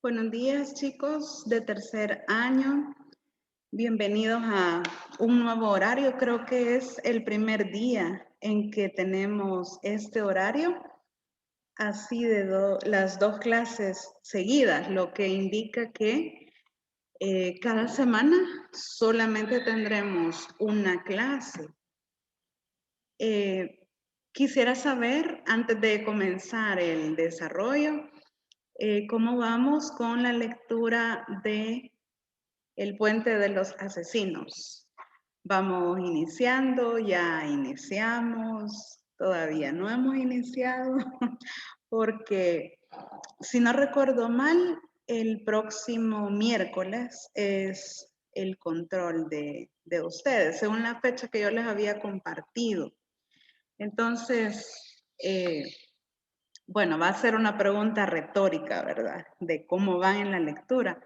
Buenos días, chicos de tercer año. Bienvenidos a un nuevo horario. Creo que es el primer día en que tenemos este horario, así de las dos clases seguidas, lo que indica que cada semana solamente tendremos una clase. Quisiera saber, antes de comenzar el desarrollo, ¿cómo vamos con la lectura de El Puente de los Asesinos? Vamos iniciando, ya iniciamos, todavía no hemos iniciado, porque si no recuerdo mal, el próximo miércoles es el control de ustedes, según la fecha que yo les había compartido. Entonces, bueno, va a ser una pregunta retórica, ¿verdad? De cómo van en la lectura.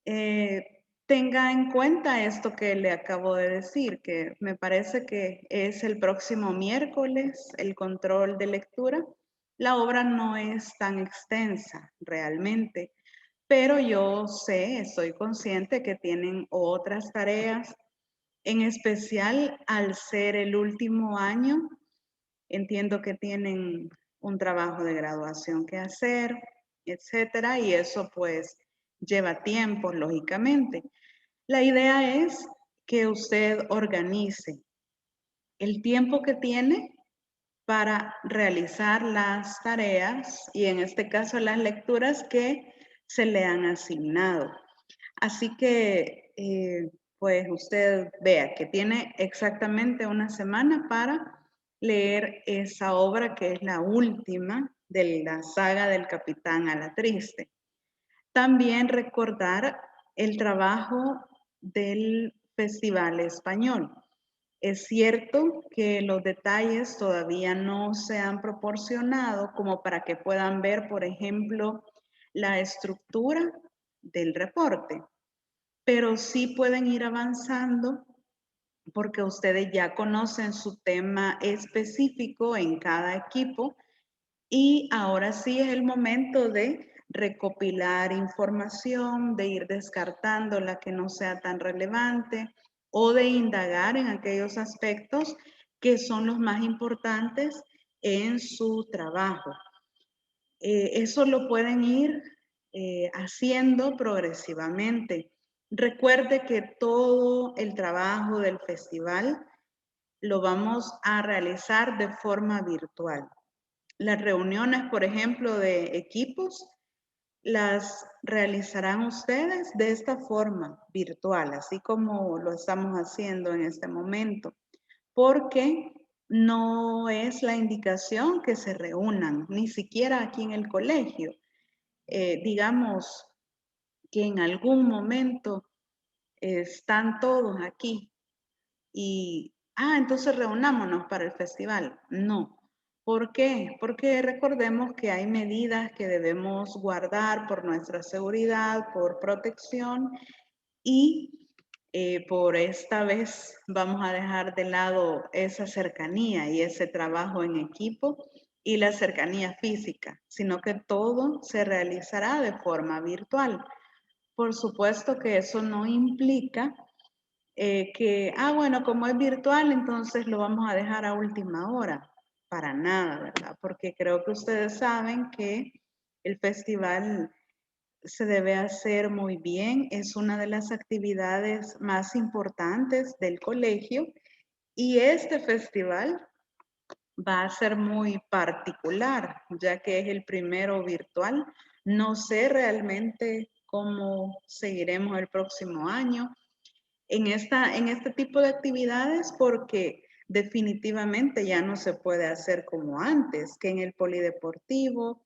Tenga en cuenta esto que le acabo de decir, que me parece que es el próximo miércoles el control de lectura. La obra no es tan extensa realmente, pero yo sé, estoy consciente que tienen otras tareas, en especial al ser el último año. Entiendo que tienen un trabajo de graduación que hacer, etcétera, y eso pues lleva tiempo, lógicamente. La idea es que usted organice el tiempo que tiene para realizar las tareas y en este caso las lecturas que se le han asignado. Así que, pues usted vea que tiene exactamente una semana para leer esa obra que es la última de la saga del Capitán a la Triste. También recordar el trabajo del Festival Español. Es cierto que los detalles todavía no se han proporcionado como para que puedan ver, por ejemplo, la estructura del reporte, pero sí pueden ir avanzando porque ustedes ya conocen su tema específico en cada equipo y ahora sí es el momento de recopilar información, de ir descartando la que no sea tan relevante o de indagar en aquellos aspectos que son los más importantes en su trabajo. Eso lo pueden ir haciendo progresivamente. Recuerde que todo el trabajo del festival lo vamos a realizar de forma virtual. Las reuniones, por ejemplo, de equipos, las realizarán ustedes de esta forma virtual, así como lo estamos haciendo en este momento, porque no es la indicación que se reúnan, ni siquiera aquí en el colegio. Digamos que en algún momento están todos aquí y, entonces reunámonos para el festival. No. ¿Por qué? Porque recordemos que hay medidas que debemos guardar por nuestra seguridad, por protección y por esta vez vamos a dejar de lado esa cercanía y ese trabajo en equipo y la cercanía física, sino que todo se realizará de forma virtual. Por supuesto que eso no implica que, bueno, como es virtual, entonces lo vamos a dejar a última hora. Para nada, ¿verdad? Porque creo que ustedes saben que el festival se debe hacer muy bien, es una de las actividades más importantes del colegio y este festival va a ser muy particular, ya que es el primero virtual. No sé realmente cómo seguiremos el próximo año en este tipo de actividades porque definitivamente ya no se puede hacer como antes, que en el polideportivo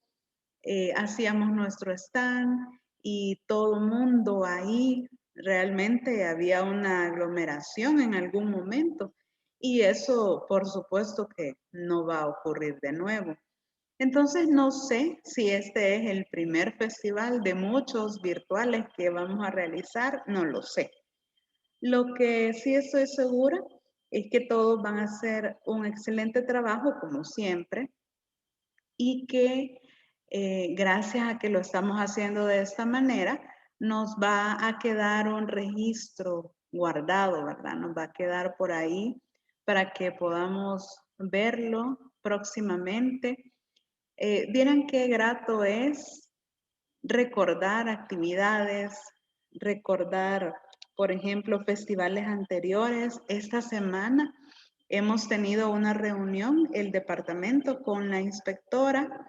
hacíamos nuestro stand y todo el mundo ahí, realmente había una aglomeración en algún momento y eso por supuesto que no va a ocurrir de nuevo. Entonces no sé si este es el primer festival de muchos virtuales que vamos a realizar, no lo sé. Lo que sí estoy segura es que todos van a hacer un excelente trabajo como siempre y que gracias a que lo estamos haciendo de esta manera, nos va a quedar un registro guardado, ¿verdad? Nos va a quedar por ahí para que podamos verlo próximamente. Vieran qué grato es recordar actividades, recordar, por ejemplo, festivales anteriores. Esta semana hemos tenido una reunión, el departamento con la inspectora,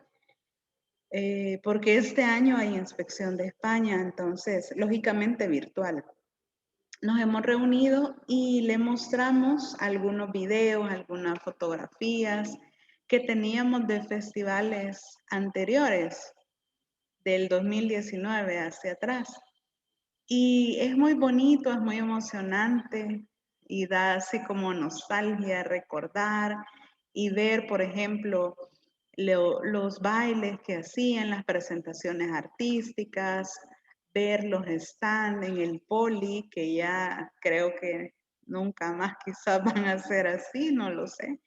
porque este año hay inspección de España, entonces, lógicamente virtual. Nos hemos reunido y le mostramos algunos videos, algunas fotografías que teníamos de festivales anteriores, del 2019 hacia atrás. Y es muy bonito, es muy emocionante y da así como nostalgia recordar y ver, por ejemplo, los bailes que hacían, las presentaciones artísticas, ver los stands en el poli, que ya creo que nunca más quizás van a ser así, no lo sé.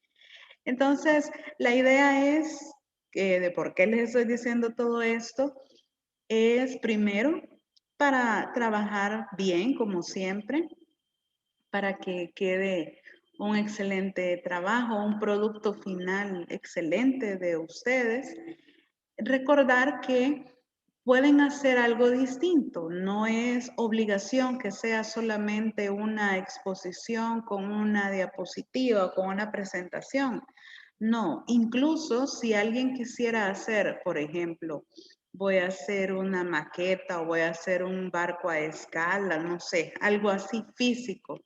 Entonces, la idea es que de por qué les estoy diciendo todo esto, es primero para trabajar bien, como siempre, para que quede un excelente trabajo, un producto final excelente de ustedes. Recordar que pueden hacer algo distinto, no es obligación que sea solamente una exposición con una diapositiva o con una presentación. No, incluso si alguien quisiera hacer, por ejemplo, voy a hacer una maqueta o voy a hacer un barco a escala, no sé, algo así físico.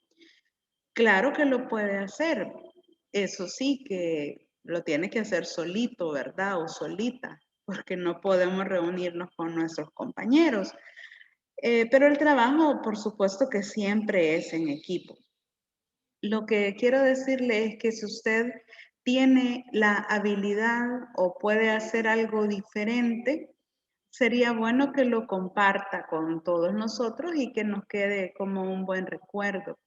Claro que lo puede hacer. Eso sí que lo tiene que hacer solito, ¿verdad? O solita, porque no podemos reunirnos con nuestros compañeros. Pero el trabajo, por supuesto que siempre es en equipo. Lo que quiero decirle es que si usted tiene la habilidad o puede hacer algo diferente, sería bueno que lo comparta con todos nosotros y que nos quede como un buen recuerdo.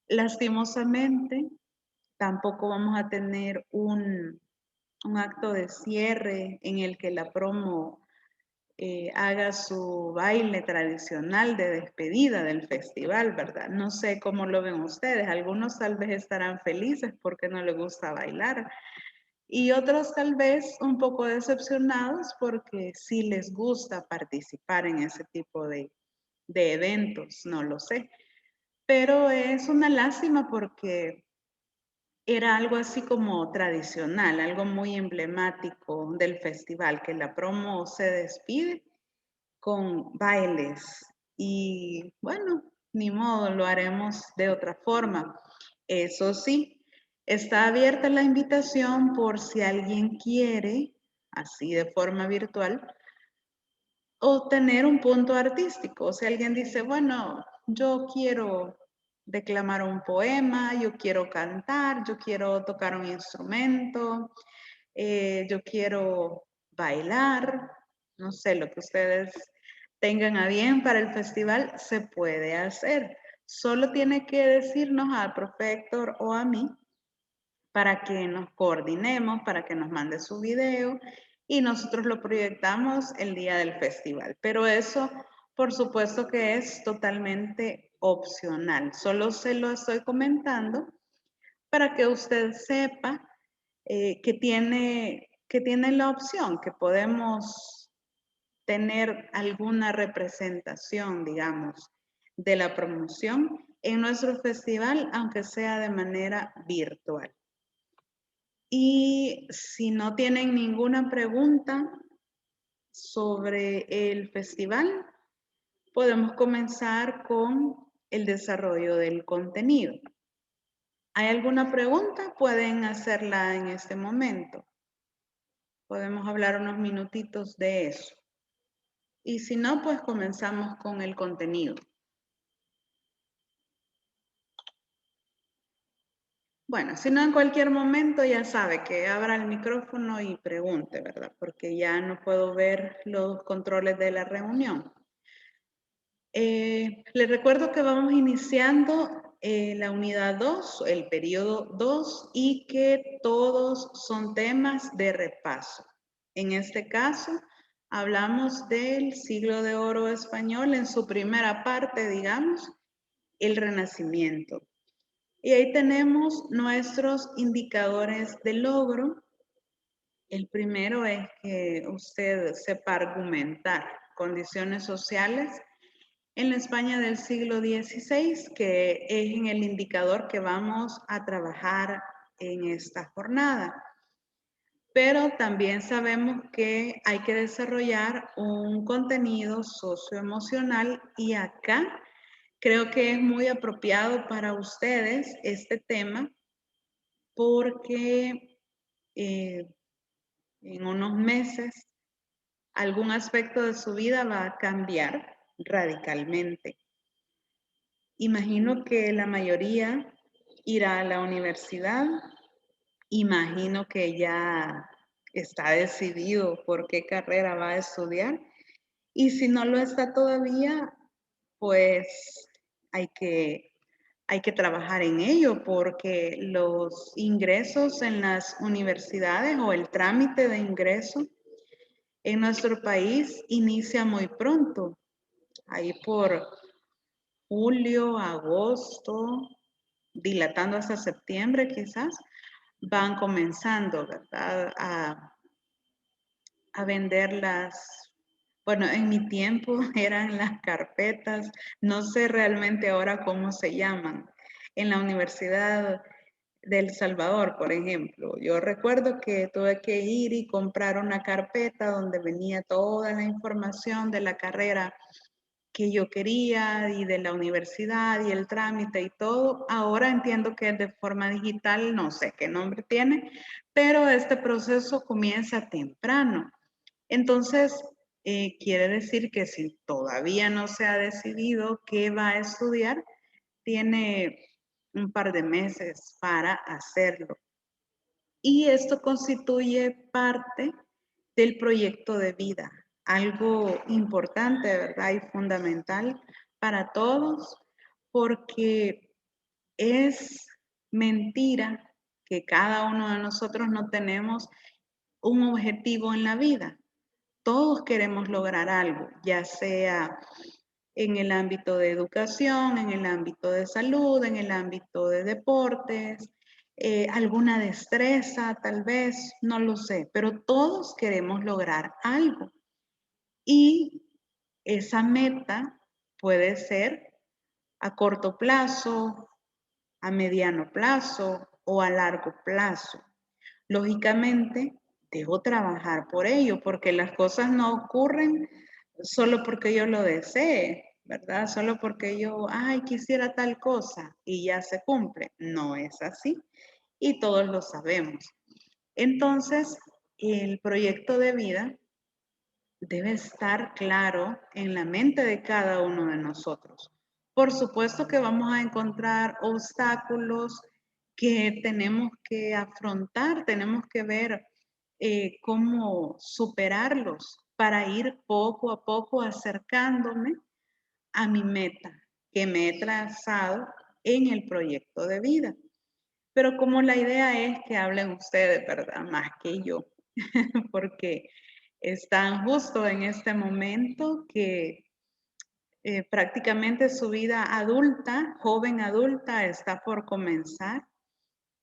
Lastimosamente, tampoco vamos a tener un acto de cierre en el que la promo haga su baile tradicional de despedida del festival, ¿verdad? No sé cómo lo ven ustedes. Algunos tal vez estarán felices porque no les gusta bailar y otros tal vez un poco decepcionados porque sí les gusta participar en ese tipo de eventos, no lo sé. Pero es una lástima porque era algo así como tradicional, algo muy emblemático del festival, que la promo se despide con bailes y bueno, ni modo, lo haremos de otra forma. Eso sí, está abierta la invitación por si alguien quiere, así de forma virtual, o tener un punto artístico. O si alguien dice, bueno, yo quiero declamar un poema, yo quiero cantar, yo quiero tocar un instrumento, yo quiero bailar, no sé, lo que ustedes tengan a bien para el festival, se puede hacer. Solo tiene que decirnos al profe Héctor o a mí para que nos coordinemos, para que nos mande su video y nosotros lo proyectamos el día del festival. Pero eso, por supuesto que es totalmente opcional. Solo se lo estoy comentando para que usted sepa que tiene la opción, que podemos tener alguna representación, digamos, de la promoción en nuestro festival, aunque sea de manera virtual. Y si no tienen ninguna pregunta sobre el festival, podemos comenzar con el desarrollo del contenido. ¿Hay alguna pregunta? Pueden hacerla en este momento. Podemos hablar unos minutitos de eso. Y si no, pues comenzamos con el contenido. Bueno, si no, en cualquier momento ya sabe que abra el micrófono y pregunte, ¿verdad? Porque ya no puedo ver los controles de la reunión. Les recuerdo que vamos iniciando la unidad 2, el periodo 2, y que todos son temas de repaso. En este caso, hablamos del siglo de oro español en su primera parte, digamos, el Renacimiento. Y ahí tenemos nuestros indicadores de logro. El primero es que usted sepa argumentar condiciones sociales en la España del siglo XVI, que es en el indicador que vamos a trabajar en esta jornada. Pero también sabemos que hay que desarrollar un contenido socioemocional y acá creo que es muy apropiado para ustedes este tema porque en unos meses algún aspecto de su vida va a cambiar radicalmente. Imagino que la mayoría irá a la universidad. Imagino que ya está decidido por qué carrera va a estudiar. Y si no lo está todavía, pues hay que, hay que trabajar en ello porque los ingresos en las universidades o el trámite de ingreso en nuestro país inicia muy pronto, ahí por julio, agosto, dilatando hasta septiembre quizás, van comenzando, ¿verdad? A vender bueno, en mi tiempo eran las carpetas, no sé realmente ahora cómo se llaman. En la universidad de El Salvador, por ejemplo. Yo recuerdo que tuve que ir y comprar una carpeta donde venía toda la información de la carrera que yo quería y de la universidad y el trámite y todo. Ahora entiendo que es de forma digital, no sé qué nombre tiene, pero este proceso comienza temprano. Entonces, quiere decir que si todavía no se ha decidido qué va a estudiar, tiene un par de meses para hacerlo. Y esto constituye parte del proyecto de vida, algo importante, ¿verdad? Y fundamental para todos, porque es mentira que cada uno de nosotros no tenemos un objetivo en la vida. Todos queremos lograr algo, ya sea en el ámbito de educación, en el ámbito de salud, en el ámbito de deportes, alguna destreza tal vez, no lo sé, pero todos queremos lograr algo. Y esa meta puede ser a corto plazo, a mediano plazo o a largo plazo. Lógicamente, debo trabajar por ello, porque las cosas no ocurren solo porque yo lo desee, ¿verdad? Solo porque yo, ay, quisiera tal cosa y ya se cumple. No es así y todos lo sabemos. Entonces, el proyecto de vida debe estar claro en la mente de cada uno de nosotros. Por supuesto que vamos a encontrar obstáculos que tenemos que afrontar, tenemos que ver cómo superarlos para ir poco a poco acercándome a mi meta que me he trazado en el proyecto de vida. Pero como la idea es que hablen ustedes, ¿verdad? Más que yo, porque están justo en este momento que prácticamente su vida adulta, joven adulta, está por comenzar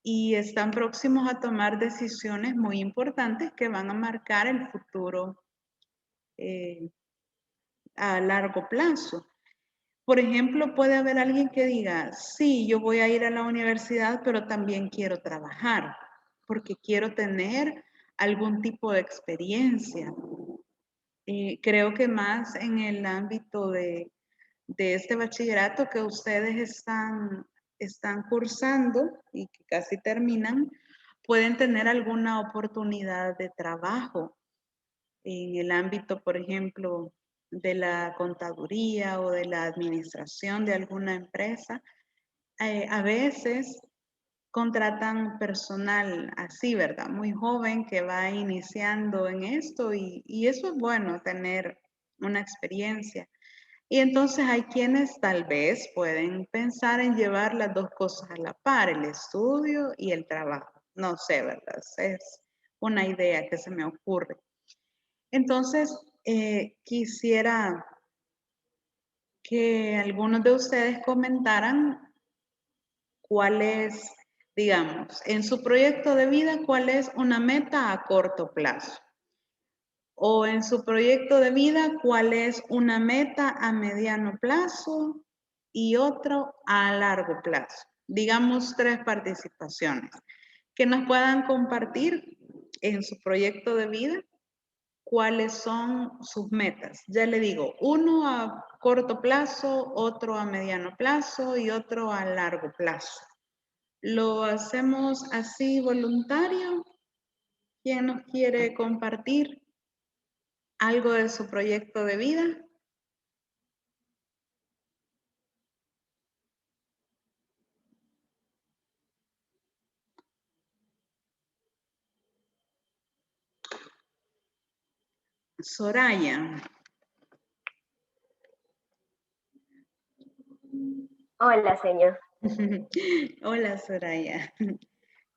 y están próximos a tomar decisiones muy importantes que van a marcar el futuro eh, a largo plazo. Por ejemplo, puede haber alguien que diga, sí, yo voy a ir a la universidad, pero también quiero trabajar, porque quiero tener algún tipo de experiencia. Creo que más en el ámbito de este bachillerato que ustedes están cursando y que casi terminan, pueden tener alguna oportunidad de trabajo en el ámbito, por ejemplo, de la contaduría o de la administración de alguna empresa. A veces contratan personal así, ¿verdad? Muy joven que va iniciando en esto y eso es bueno, tener una experiencia. Y entonces hay quienes tal vez pueden pensar en llevar las dos cosas a la par, el estudio y el trabajo. No sé, ¿verdad? Es una idea que se me ocurre. Entonces, quisiera que algunos de ustedes comentaran cuál es, digamos, en su proyecto de vida, cuál es una meta a corto plazo. O en su proyecto de vida, cuál es una meta a mediano plazo y otro a largo plazo. Digamos 3 participaciones que nos puedan compartir en su proyecto de vida cuáles son sus metas. Ya le digo, uno a corto plazo, otro a mediano plazo y otro a largo plazo. ¿Lo hacemos así voluntario? ¿Quién nos quiere compartir algo de su proyecto de vida? Soraya. Hola, señor. Hola, Soraya.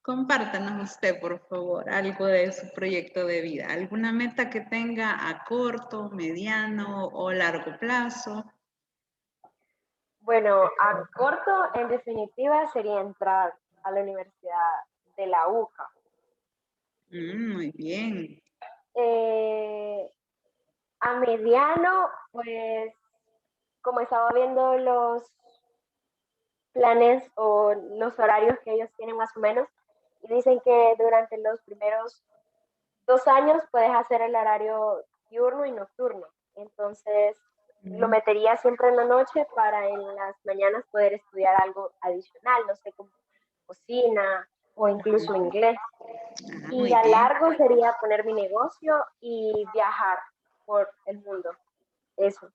Compártanos usted, por favor, algo de su proyecto de vida. ¿Alguna meta que tenga a corto, mediano o largo plazo? Bueno, a corto, en definitiva, sería entrar a la Universidad de la UCA. Muy bien. Eh, a mediano, pues, como estaba viendo planes o los horarios que ellos tienen más o menos y dicen que durante los primeros 2 años puedes hacer el horario diurno y nocturno. Entonces, lo Mm. metería siempre en la noche para en las mañanas poder estudiar algo adicional, no sé, como cocina o incluso inglés. Ah, Y muy a bien. largo sería poner mi negocio y viajar por el mundo. Eso.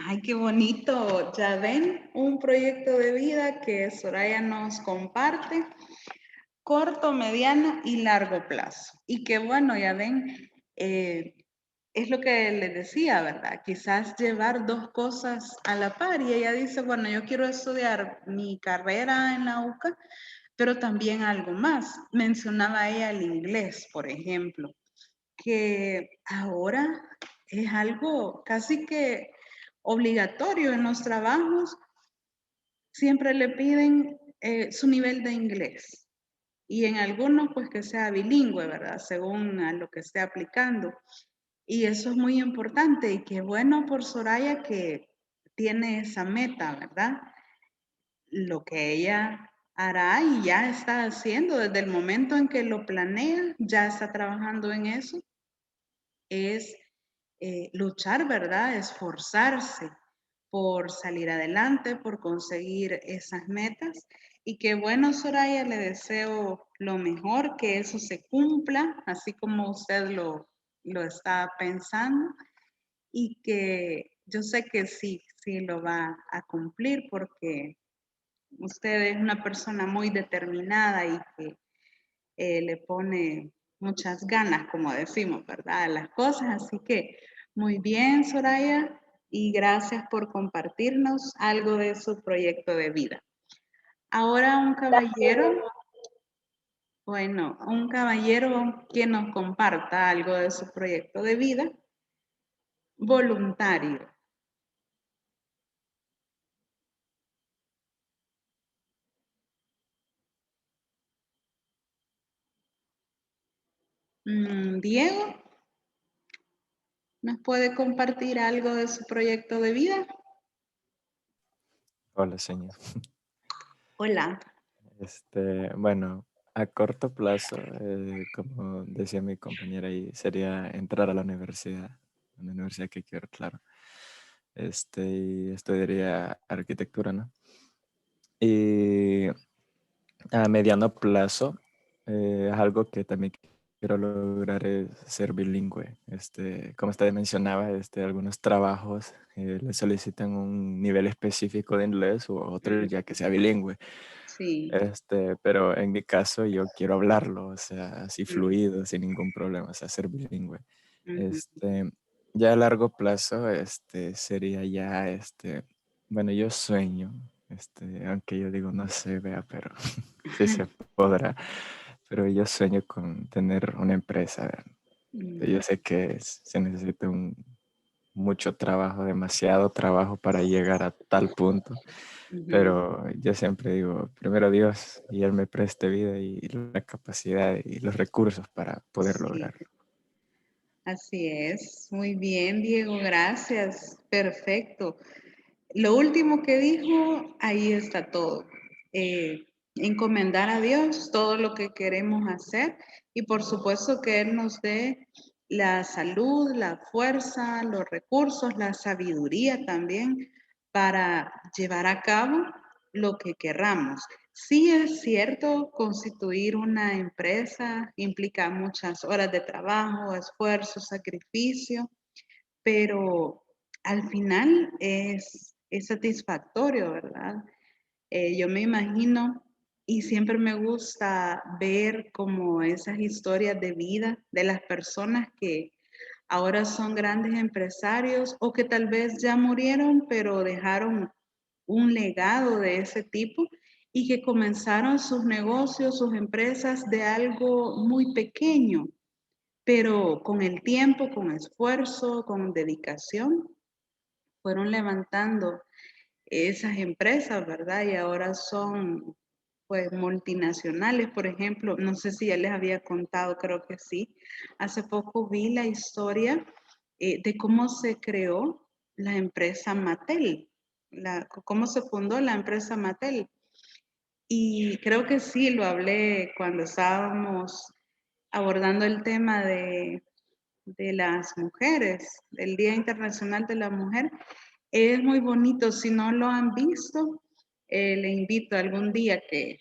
Ay, qué bonito. Ya ven, un proyecto de vida que Soraya nos comparte, corto, mediano y largo plazo. Y qué bueno, ya ven, eh, es lo que les decía, ¿verdad? Quizás llevar dos cosas a la par y ella dice, bueno, yo quiero estudiar mi carrera en la UCA, pero también algo más. Mencionaba ella el inglés, por ejemplo, que ahora es algo casi que obligatorio en los trabajos. Siempre le piden su nivel de inglés y en algunos pues que sea bilingüe, ¿verdad? Según a lo que esté aplicando. Y eso es muy importante y qué bueno por Soraya que tiene esa meta, ¿verdad? Lo que ella hará y ya está haciendo desde el momento en que lo planea, ya está trabajando en eso, es luchar, ¿verdad? Esforzarse por salir adelante, por conseguir esas metas. Y qué bueno, Soraya, le deseo lo mejor, que eso se cumpla, así como usted lo está pensando, y que yo sé que sí, sí lo va a cumplir porque usted es una persona muy determinada y que le pone muchas ganas, como decimos, ¿verdad? A las cosas. Así que muy bien, Soraya, y gracias por compartirnos algo de su proyecto de vida. Ahora un caballero, bueno, un caballero que nos comparta algo de su proyecto de vida, voluntario. Diego, ¿nos puede compartir algo de su proyecto de vida? Hola, señor. Hola. Bueno, a corto plazo, como decía mi compañera ahí, sería entrar a la universidad que quiero, claro. Y estudiaría arquitectura, ¿no? Y a mediano plazo, es algo que también quiero lograr es ser bilingüe. Como usted mencionaba, algunos trabajos le solicitan un nivel específico de inglés u otro ya que sea bilingüe. Sí. Pero en mi caso yo quiero hablarlo, o sea, así Mm, fluido, sin ningún problema, o sea, ser bilingüe. ujú, Ya a largo plazo, sería ya, bueno, yo sueño, aunque yo digo no se vea, pero sí se podrá, pero yo sueño con tener una empresa. ¿Verdad? Yo mm, sé que se necesita mucho trabajo, demasiado trabajo para llegar a tal punto. ujú. Pero yo siempre digo, primero Dios y Él me preste vida y la capacidad y los recursos para poder Sí. lograrlo. Así es, muy bien, Diego, gracias, perfecto. Lo último que dijo, ahí está todo. Encomendar a Dios todo lo que queremos hacer y por supuesto que Él nos dé la salud, la fuerza, los recursos, la sabiduría también para llevar a cabo lo que querramos. Sí es cierto, constituir una empresa implica muchas horas de trabajo, esfuerzo, sacrificio, pero al final es satisfactorio, ¿verdad? Yo me imagino y siempre me gusta ver como esas historias de vida de las personas que ahora son grandes empresarios o que tal vez ya murieron, pero dejaron un legado de ese tipo y que comenzaron sus negocios, sus empresas de algo muy pequeño, pero con el tiempo, con esfuerzo, con dedicación, fueron levantando esas empresas, ¿verdad? Y ahora son pues multinacionales, por ejemplo, no sé si ya les había contado, creo que sí. Hace poco vi la historia de cómo se creó la empresa Mattel. cómo se fundó la empresa Mattel. Y creo que sí, lo hablé cuando estábamos abordando el tema de las mujeres, del Día Internacional de la Mujer. Es muy bonito, si no lo han visto, le invito algún día que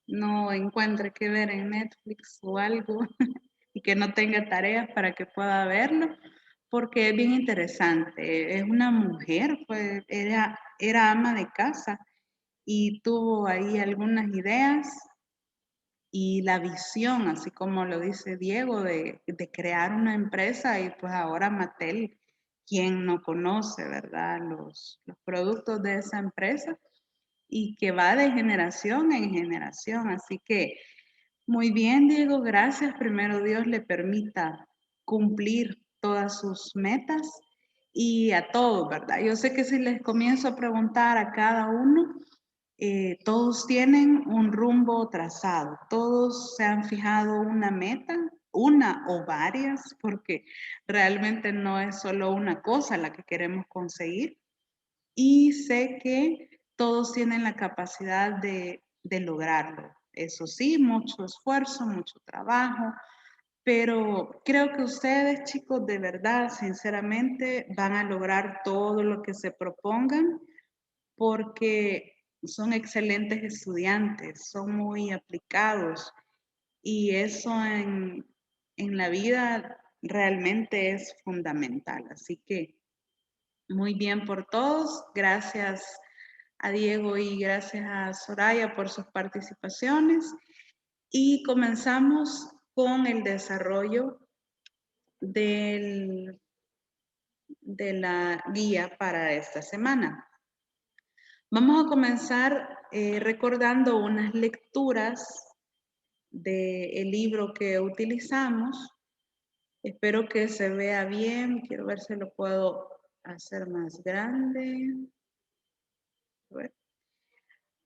no encuentre qué ver en Netflix o algo y que no tenga tareas para que pueda verlo, porque es bien interesante. Es una mujer, pues era ama de casa y tuvo ahí algunas ideas y la visión, así como lo dice Diego, de crear una empresa y pues ahora Mattel, quien no conoce, ¿verdad? Los productos de esa empresa y que va de generación en generación. Así que muy bien, Diego, gracias. Primero Dios le permita cumplir todas sus metas y a todos, ¿verdad? Yo sé que si les comienzo a preguntar a cada uno, todos tienen un rumbo trazado, todos se han fijado una meta, una o varias, porque realmente no es solo una cosa la que queremos conseguir. Y sé que todos tienen la capacidad de lograrlo. Eso sí, mucho esfuerzo, mucho trabajo, pero creo que ustedes, chicos, de verdad, sinceramente, van a lograr todo lo que se propongan porque son excelentes estudiantes, son muy aplicados y eso en la vida realmente es fundamental. Así que muy bien por todos. Gracias a Diego y gracias a Soraya por sus participaciones. Y comenzamos con el desarrollo de la guía para esta semana. Vamos a comenzar recordando unas lecturas del libro que utilizamos. Espero que se vea bien. Quiero ver si lo puedo hacer más grande.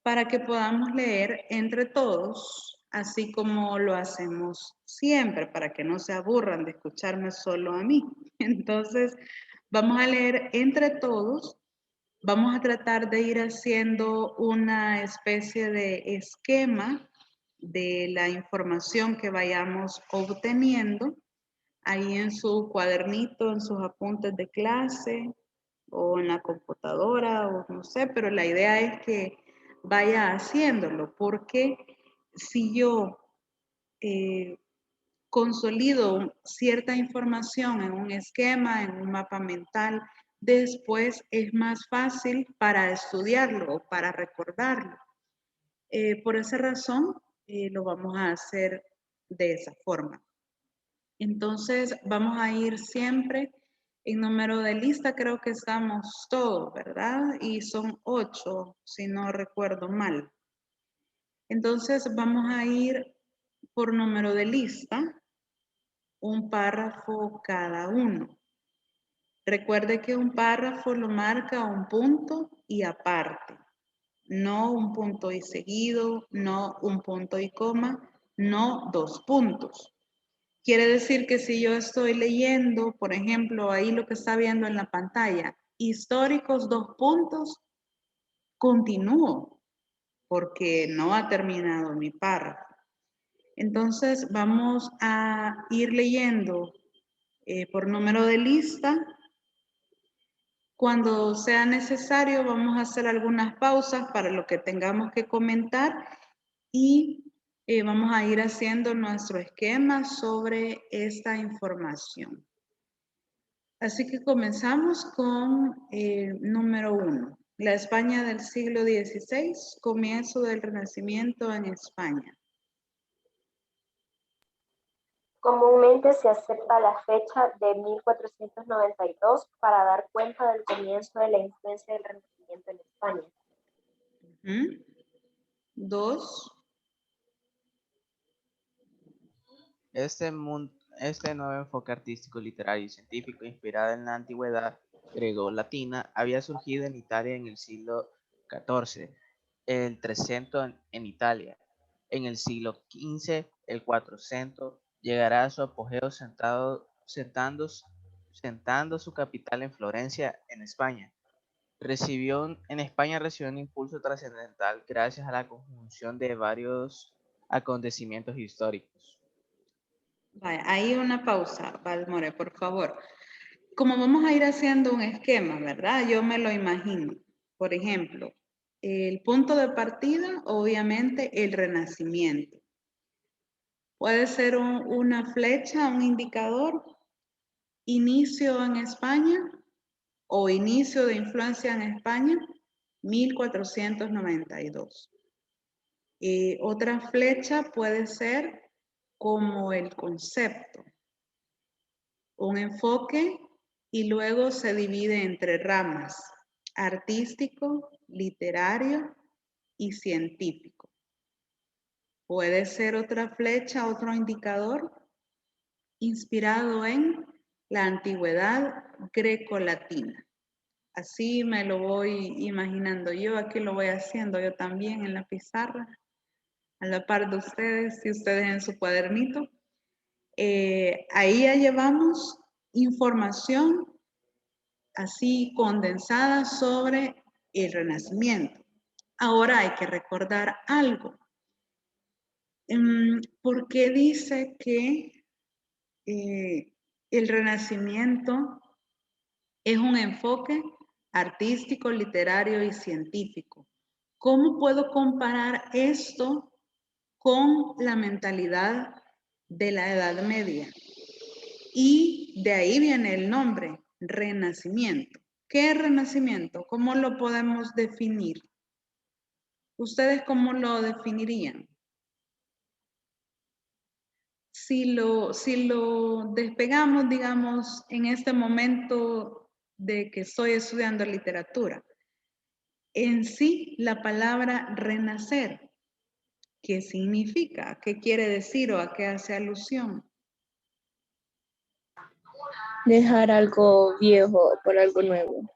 Para que podamos leer entre todos, así como lo hacemos siempre, para que no se aburran de escucharme solo a mí. Entonces, vamos a leer entre todos. Vamos a tratar de ir haciendo una especie de esquema de la información que vayamos obteniendo ahí en su cuadernito, en sus apuntes de clase o en la computadora o no sé, pero la idea es que vaya haciéndolo porque si yo consolido cierta información en un esquema, en un mapa mental, después es más fácil para estudiarlo o para recordarlo. Por esa razón, lo vamos a hacer de esa forma. Entonces, vamos a ir siempre en número de lista, creo que estamos todos, ¿verdad? Y son 8, si no recuerdo mal. Entonces, vamos a ir por número de lista, un párrafo cada uno. Recuerde que un párrafo lo marca un punto y aparte, no un punto y seguido, no un punto y coma, no 2 puntos. Quiere decir que si yo estoy leyendo, por ejemplo, ahí lo que está viendo en la pantalla, históricos 2 puntos, continúo porque no ha terminado mi párrafo. Entonces vamos a ir leyendo por número de lista. Cuando sea necesario, vamos a hacer algunas pausas para lo que tengamos que comentar y vamos a ir haciendo nuestro esquema sobre esta información. Así que comenzamos con número 1. La España del siglo XVI, comienzo del Renacimiento en España. Comúnmente se acepta la fecha de 1492 para dar cuenta del comienzo de la influencia del Renacimiento en España. 2. Este nuevo enfoque artístico, literario y científico, inspirado en la antigüedad grego-latina, había surgido en Italia en el siglo XIV, el 300 en Italia. En el siglo XV, el 400, llegará a su apogeo sentando su capital en Florencia, en España. En España recibió un impulso trascendental gracias a la conjunción de varios acontecimientos históricos. Vaya, ahí una pausa, Valmore, por favor. Como vamos a ir haciendo un esquema, ¿verdad? Yo me lo imagino. Por ejemplo, el punto de partida, obviamente, el Renacimiento. Puede ser una flecha, un indicador, inicio en España o inicio de influencia en España, 1492. Otra flecha puede ser como el concepto, un enfoque y luego se divide entre ramas, artístico, literario y científico. Puede ser otra flecha, otro indicador, inspirado en la antigüedad grecolatina. Así me lo voy imaginando yo, aquí lo voy haciendo yo también en la pizarra, a la par de ustedes, si ustedes en su cuadernito. Ahí ya llevamos información así condensada sobre el Renacimiento. Ahora hay que recordar algo. ¿Por qué dice que el Renacimiento es un enfoque artístico, literario y científico? ¿Cómo puedo comparar esto con la mentalidad de la Edad Media? Y de ahí viene el nombre, Renacimiento. ¿Qué es Renacimiento? ¿Cómo lo podemos definir? ¿Ustedes cómo lo definirían? Si lo despegamos, digamos, en este momento de que estoy estudiando literatura, en sí la palabra renacer, ¿qué significa? ¿Qué quiere decir o a qué hace alusión? Dejar algo viejo por algo nuevo.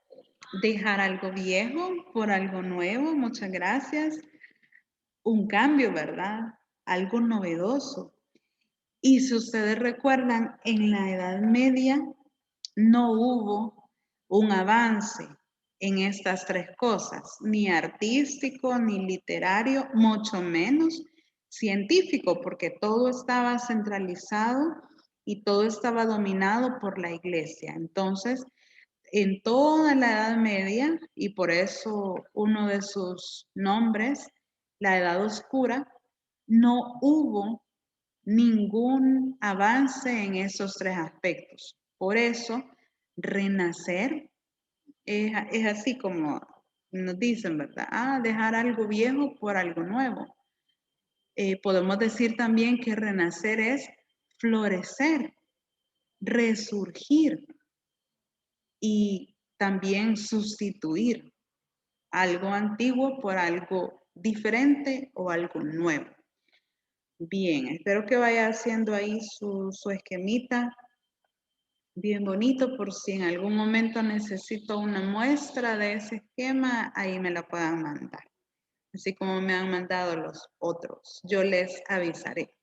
Dejar algo viejo por algo nuevo, muchas gracias. Un cambio, ¿verdad? Algo novedoso. Y si ustedes recuerdan, en la Edad Media no hubo un avance en estas tres cosas, ni artístico, ni literario, mucho menos científico, porque todo estaba centralizado y todo estaba dominado por la iglesia. Entonces, en toda la Edad Media, y por eso uno de sus nombres, la Edad Oscura, no hubo ningún avance en esos tres aspectos. Por eso, renacer es así como nos dicen, ¿verdad? Dejar algo viejo por algo nuevo. Podemos decir también que renacer es florecer, resurgir y también sustituir algo antiguo por algo diferente o algo nuevo. Bien, espero que vaya haciendo ahí su esquemita bien bonito por si en algún momento necesito una muestra de ese esquema, ahí me la puedan mandar. Así como me han mandado los otros, yo les avisaré.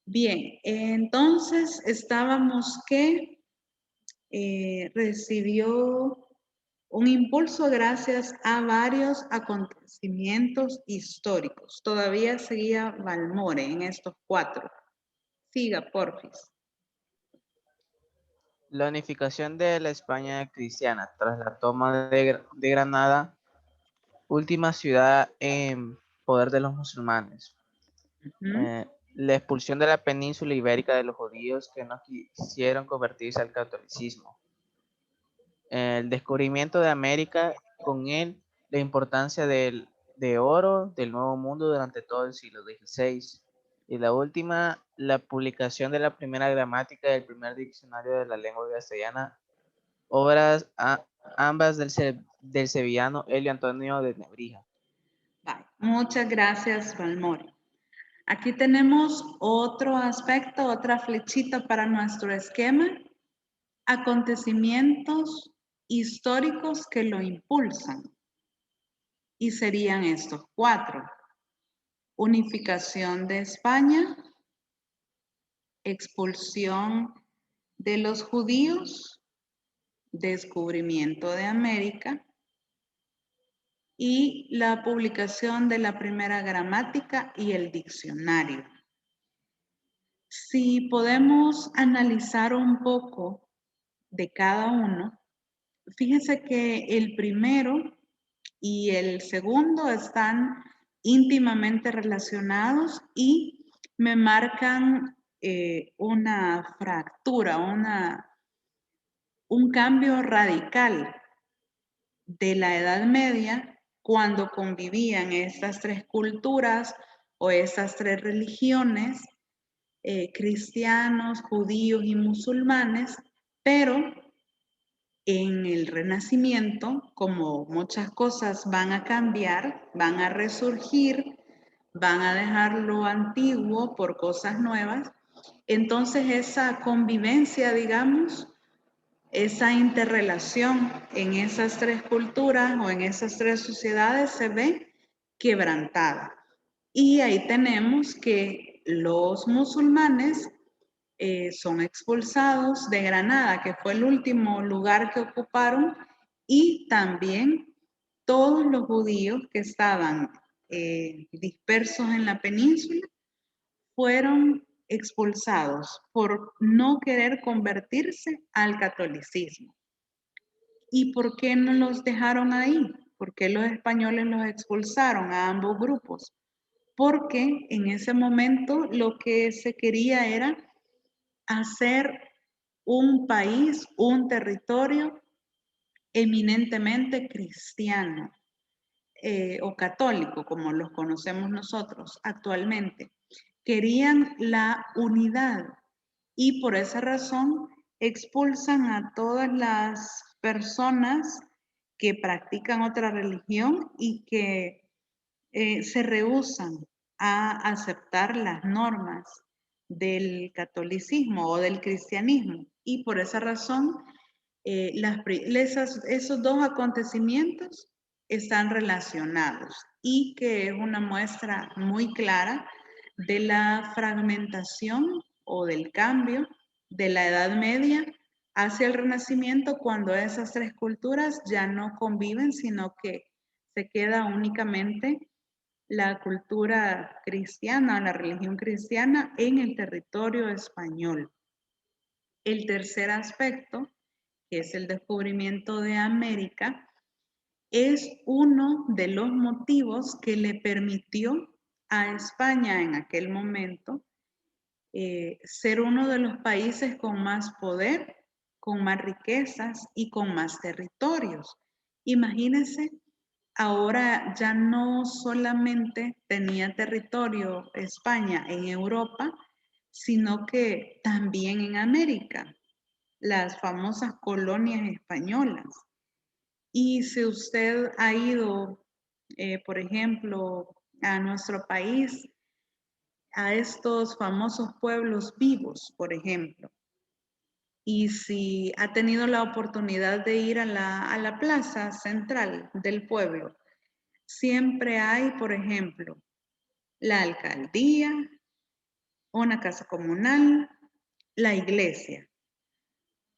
Bien, entonces estábamos que recibió un impulso gracias a varios acontecimientos históricos. Todavía seguía Valmore en estos cuatro. Siga, porfis. La unificación de la España cristiana tras la toma de Granada, última ciudad en poder de los musulmanes. La expulsión de la península ibérica de los judíos que no quisieron convertirse al catolicismo. El descubrimiento de América, con él la importancia de oro del Nuevo Mundo durante todo el siglo XVI. Y la última, la publicación de la primera gramática del primer diccionario de la lengua castellana, obras ambas del sevillano Elio Antonio de Nebrija. Vale. Muchas gracias, Valmore. Aquí tenemos otro aspecto, otra flechita para nuestro esquema. Acontecimientos históricos que lo impulsan. Y serían estos cuatro. Unificación de España, expulsión de los judíos descubrimiento de América y la publicación de la primera gramática y el diccionario. Si podemos analizar un poco de cada uno, fíjense que el primero y el segundo están íntimamente relacionados y me marcan una fractura, un cambio radical de la Edad Media cuando convivían estas tres culturas o estas tres religiones, cristianos, judíos y musulmanes, pero en el Renacimiento, como muchas cosas van a cambiar, van a resurgir, van a dejar lo antiguo por cosas nuevas, entonces esa convivencia, digamos, esa interrelación en esas tres culturas o en esas tres sociedades se ve quebrantada. Y ahí tenemos que los musulmanes son expulsados de Granada, que fue el último lugar que ocuparon, y también todos los judíos que estaban dispersos en la península fueron expulsados por no querer convertirse al catolicismo. ¿Y por qué no los dejaron ahí? ¿Por qué los españoles los expulsaron a ambos grupos? Porque en ese momento lo que se quería era hacer un país, un territorio eminentemente cristiano o católico, como los conocemos nosotros actualmente. Querían la unidad y por esa razón expulsan a todas las personas que practican otra religión y que se rehúsan a aceptar las normas del catolicismo o del cristianismo. Y por esa razón, esos dos acontecimientos están relacionados y que es una muestra muy clara de la fragmentación o del cambio de la Edad Media hacia el Renacimiento, cuando esas tres culturas ya no conviven, sino que se queda únicamente la cultura cristiana, la religión cristiana en el territorio español. El tercer aspecto, que es el descubrimiento de América, es uno de los motivos que le permitió a España en aquel momento ser uno de los países con más poder, con más riquezas y con más territorios. Imagínense, ahora ya no solamente tenía territorio España en Europa, sino que también en América, las famosas colonias españolas. Y si usted ha ido, por ejemplo, a nuestro país, a estos famosos pueblos vivos, por ejemplo, y si ha tenido la oportunidad de ir a la plaza central del pueblo, siempre hay, por ejemplo, la alcaldía, una casa comunal, la iglesia.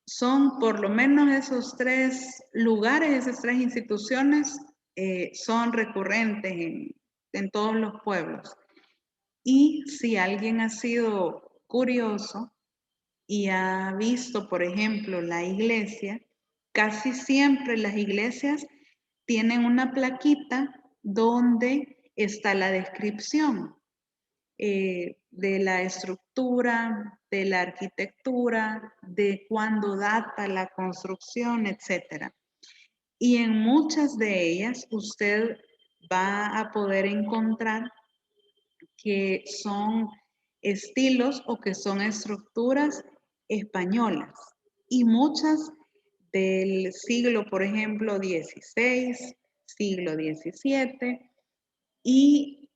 Son por lo menos esos tres lugares, esas tres instituciones son recurrentes en todos los pueblos. Y si alguien ha sido curioso y ha visto, por ejemplo, la iglesia, casi siempre las iglesias tienen una plaquita donde está la descripción de la estructura, de la arquitectura, de cuándo data la construcción, etc. Y en muchas de ellas usted va a poder encontrar que son estilos o que son estructuras españolas y muchas del siglo, por ejemplo, XVI, siglo XVII y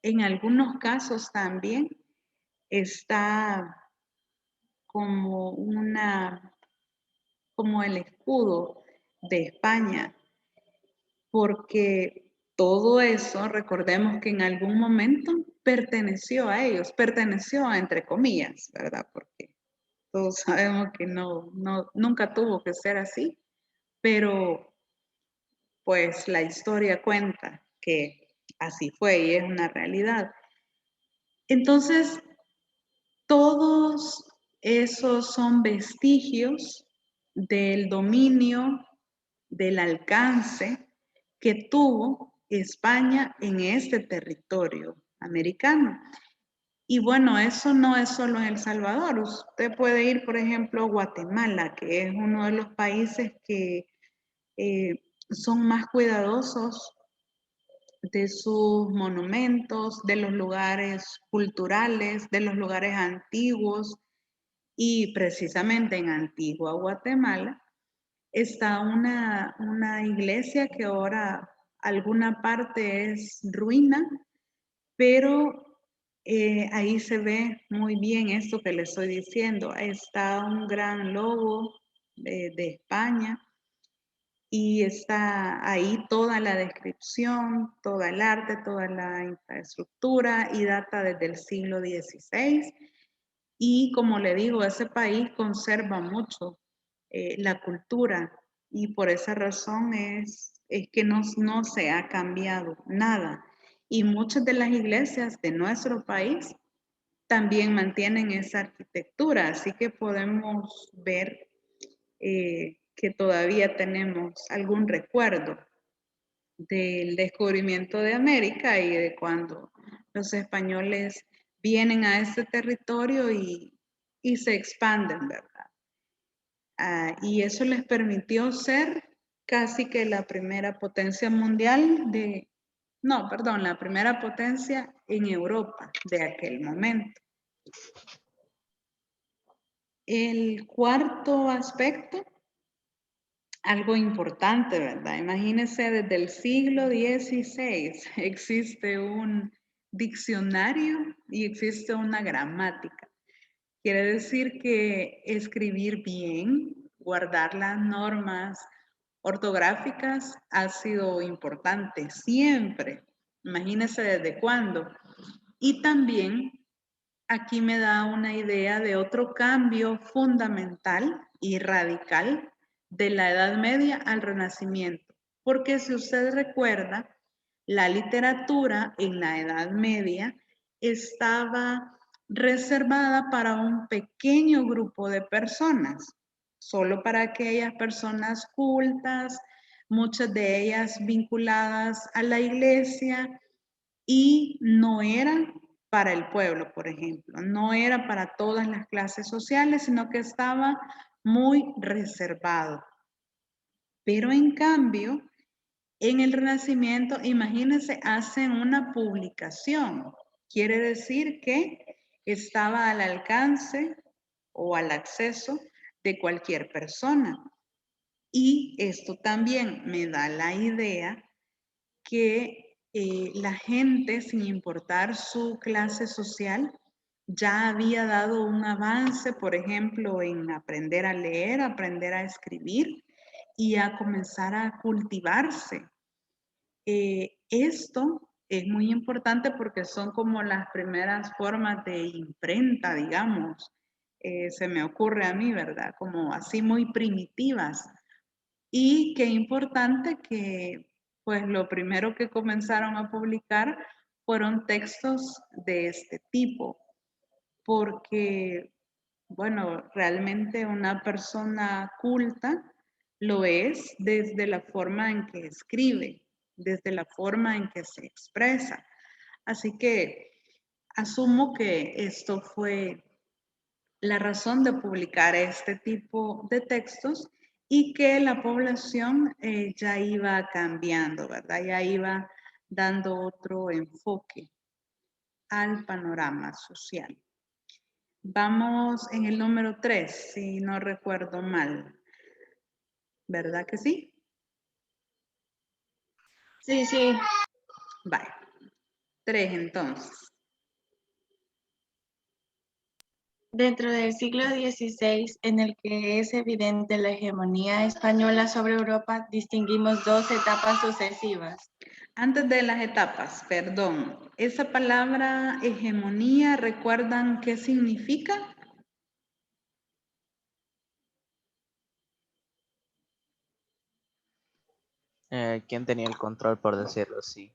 en algunos casos también está como como el escudo de España, porque todo eso, recordemos que en algún momento perteneció a ellos, perteneció entre comillas, ¿verdad? Porque Todos sabemos que nunca tuvo que ser así, pero pues la historia cuenta que así fue y es una realidad. Entonces, todos esos son vestigios del dominio, del alcance que tuvo España en este territorio americano. Y bueno, eso no es solo en El Salvador. Usted puede ir, por ejemplo, a Guatemala, que es uno de los países que son más cuidadosos de sus monumentos, de los lugares culturales, de los lugares antiguos. Y precisamente en Antigua Guatemala está una iglesia que ahora alguna parte es ruina, pero ahí se ve muy bien esto que le estoy diciendo. Está un gran logo de España y está ahí toda la descripción, todo el arte, toda la infraestructura y data desde el siglo XVI. Y como le digo, ese país conserva mucho la cultura y por esa razón es que no se ha cambiado nada. Y muchas de las iglesias de nuestro país también mantienen esa arquitectura, así que podemos ver que todavía tenemos algún recuerdo del descubrimiento de América y de cuando los españoles vienen a este territorio y se expanden, ¿verdad? Y eso les permitió ser casi que la primera potencia mundial la primera potencia en Europa de aquel momento. El cuarto aspecto, algo importante, ¿verdad? Imagínense, desde el siglo XVI existe un diccionario y existe una gramática. Quiere decir que escribir bien, guardar las normas ortográficas ha sido importante siempre. Imagínense desde cuándo. Y también aquí me da una idea de otro cambio fundamental y radical de la Edad Media al Renacimiento. Porque si usted recuerda, la literatura en la Edad Media estaba reservada para un pequeño grupo de personas, solo para aquellas personas cultas, muchas de ellas vinculadas a la iglesia, y no era para el pueblo, por ejemplo, no era para todas las clases sociales, sino que estaba muy reservado. Pero en cambio, en el Renacimiento, imagínense, hacen una publicación. Quiere decir que estaba al alcance o al acceso de cualquier persona. Y esto también me da la idea que la gente, sin importar su clase social, ya había dado un avance, por ejemplo, en aprender a leer, aprender a escribir y a comenzar a cultivarse. Esto es muy importante porque son como las primeras formas de imprenta, digamos. Se me ocurre a mí, ¿verdad? Como así muy primitivas. Y qué importante que, pues lo primero que comenzaron a publicar fueron textos de este tipo, porque, bueno, realmente una persona culta lo es desde la forma en que escribe, desde la forma en que se expresa. Así que asumo que esto fue la razón de publicar este tipo de textos y que la población ya iba cambiando, ¿verdad? Ya iba dando otro enfoque al panorama social. Vamos en el número 3, si no recuerdo mal. ¿Verdad que sí? Sí, sí. Vale. 3 entonces. Dentro del siglo XVI, en el que es evidente la hegemonía española sobre Europa, distinguimos dos etapas sucesivas. Antes de las etapas, perdón, esa palabra hegemonía, ¿recuerdan qué significa? ¿Quién tenía el control, por decirlo así?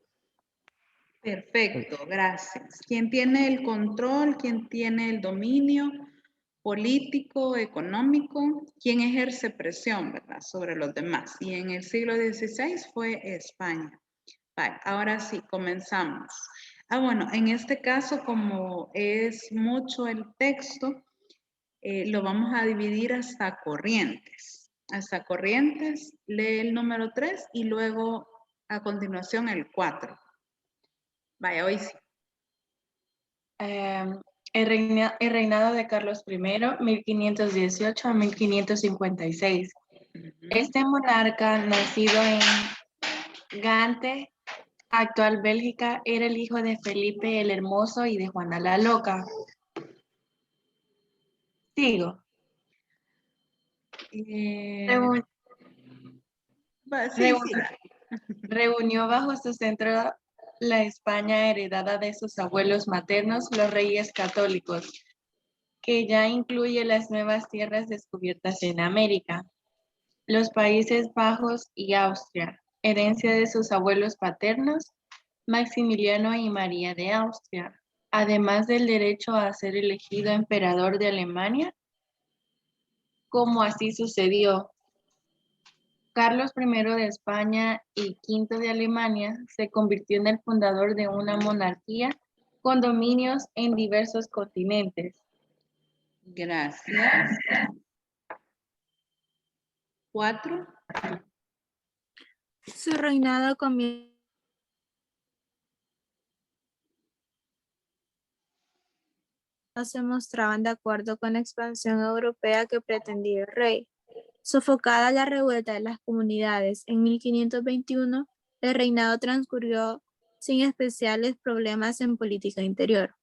Perfecto, gracias. ¿Quién tiene el control? ¿Quién tiene el dominio político, económico? ¿Quién ejerce presión, verdad, sobre los demás? Y en el siglo XVI fue España. Vale, ahora sí, comenzamos. Bueno, en este caso, como es mucho el texto, lo vamos a dividir hasta corrientes. Hasta corrientes, lee el número 3 y luego a continuación el 4. Vaya, hoy sí. El reinado de Carlos I, 1518 a 1556. Este monarca, nacido en Gante, actual Bélgica, era el hijo de Felipe el Hermoso y de Juana la Loca. Sigo. Reun- Sí, reun- sí. Reunió bajo su centro la España heredada de sus abuelos maternos, los reyes católicos, que ya incluye las nuevas tierras descubiertas en América, los Países Bajos y Austria, herencia de sus abuelos paternos, Maximiliano y María de Austria, además del derecho a ser elegido emperador de Alemania, como así sucedió. Carlos I de España y V de Alemania se convirtió en el fundador de una monarquía con dominios en diversos continentes. Gracias. 4. Su reinado comienza no se mostraban de acuerdo con la expansión europea que pretendía el rey. Sofocada la revuelta de las comunidades en 1521, el reinado transcurrió sin especiales problemas en política interior.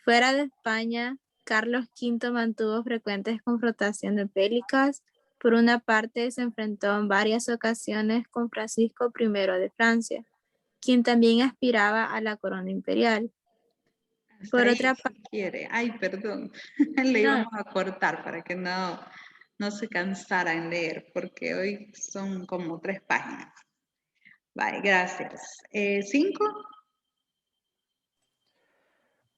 Fuera de España, Carlos V mantuvo frecuentes confrontaciones bélicas. Por una parte, se enfrentó en varias ocasiones con Francisco I de Francia, quien también aspiraba a la corona imperial. Por otra parte, quiere. Ay, perdón. Le íbamos a cortar para que no se cansara en leer, porque hoy son como 3 páginas. Vale, gracias. 5.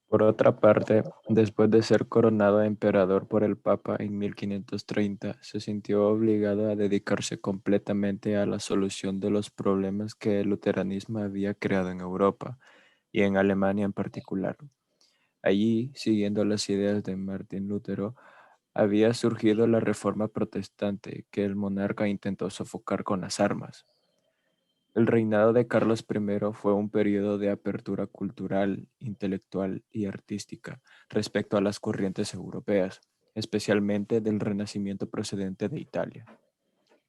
Por otra parte, después de ser coronado emperador por el Papa en 1530, se sintió obligado a dedicarse completamente a la solución de los problemas que el luteranismo había creado en Europa y en Alemania en particular. Allí, siguiendo las ideas de Martín Lutero, había surgido la reforma protestante que el monarca intentó sofocar con las armas. El reinado de Carlos I fue un periodo de apertura cultural, intelectual y artística respecto a las corrientes europeas, especialmente del Renacimiento procedente de Italia.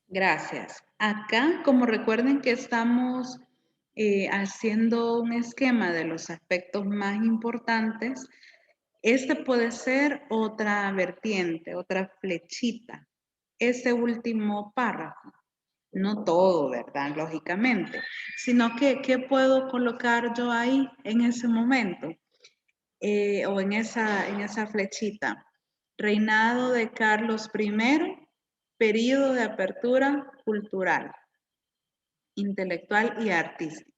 Gracias. Acá, como recuerden que estamos haciendo un esquema de los aspectos más importantes, este puede ser otra vertiente, otra flechita. Ese último párrafo. No todo, ¿verdad? Lógicamente. Sino que, ¿qué puedo colocar yo ahí en ese momento? O en esa flechita. Reinado de Carlos I, periodo de apertura cultural, intelectual y artística.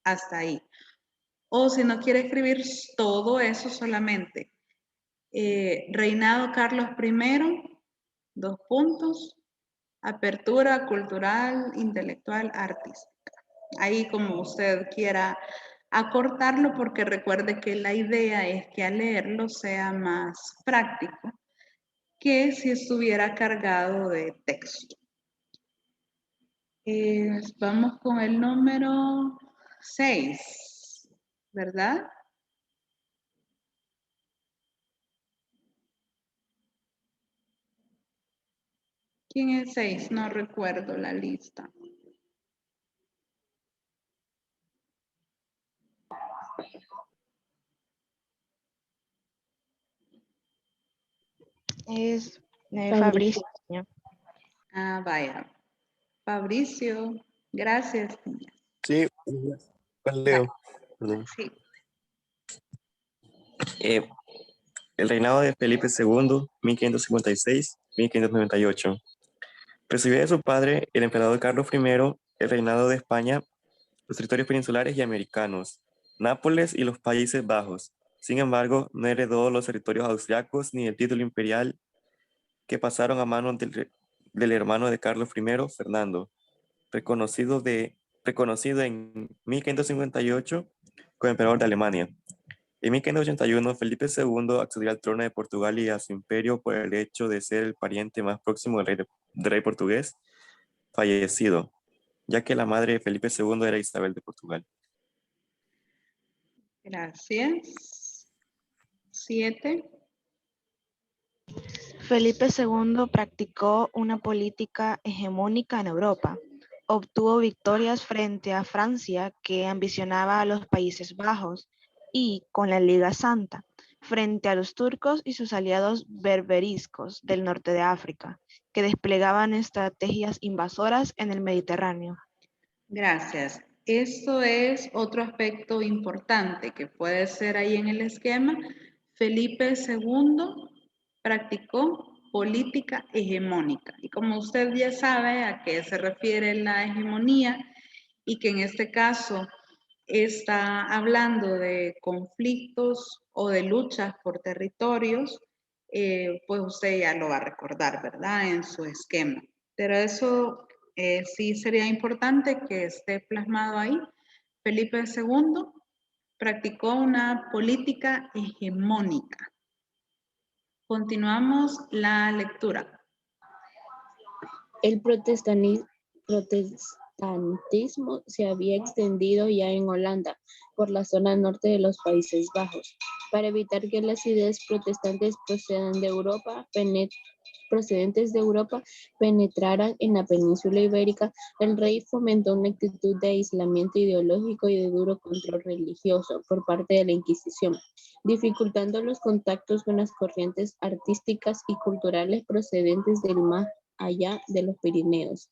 Hasta ahí. O si no quiere escribir todo eso solamente. Reinado Carlos I, 2 puntos, apertura cultural, intelectual, artística. Ahí como usted quiera acortarlo, porque recuerde que la idea es que al leerlo sea más práctico que si estuviera cargado de texto. Vamos con el número 6, ¿verdad? ¿Quién es 6? No recuerdo la lista. Es Fabricio. Ah, vaya. Fabricio, gracias. Sí, pues leo. Perdón. Sí. El reinado de Felipe II, 1556-1598. Recibió de su padre, el emperador Carlos I, el reinado de España, los territorios peninsulares y americanos, Nápoles y los Países Bajos. Sin embargo, no heredó los territorios austriacos ni el título imperial que pasaron a manos del hermano de Carlos I, Fernando, reconocido, reconocido en 1558 como emperador de Alemania. En 1581, Felipe II accedió al trono de Portugal y a su imperio por el hecho de ser el pariente más próximo del rey portugués fallecido, ya que la madre de Felipe II era Isabel de Portugal. Gracias. 7. Felipe II practicó una política hegemónica en Europa. Obtuvo victorias frente a Francia, que ambicionaba a los Países Bajos, y con la Liga Santa, frente a los turcos y sus aliados berberiscos del norte de África, que desplegaban estrategias invasoras en el Mediterráneo. Gracias. Esto es otro aspecto importante que puede ser ahí en el esquema. Felipe II practicó política hegemónica. Y como usted ya sabe a qué se refiere la hegemonía y que en este caso está hablando de conflictos o de luchas por territorios, pues usted ya lo va a recordar, ¿verdad? En su esquema. Pero eso sí sería importante que esté plasmado ahí. Felipe II practicó una política hegemónica. Continuamos la lectura. El protestantismo se había extendido ya en Holanda, por la zona norte de los Países Bajos. Para evitar que las ideas protestantes procedentes de Europa penetraran en la península ibérica, el rey fomentó una actitud de aislamiento ideológico y de duro control religioso por parte de la Inquisición, dificultando los contactos con las corrientes artísticas y culturales procedentes del más allá de los Pirineos.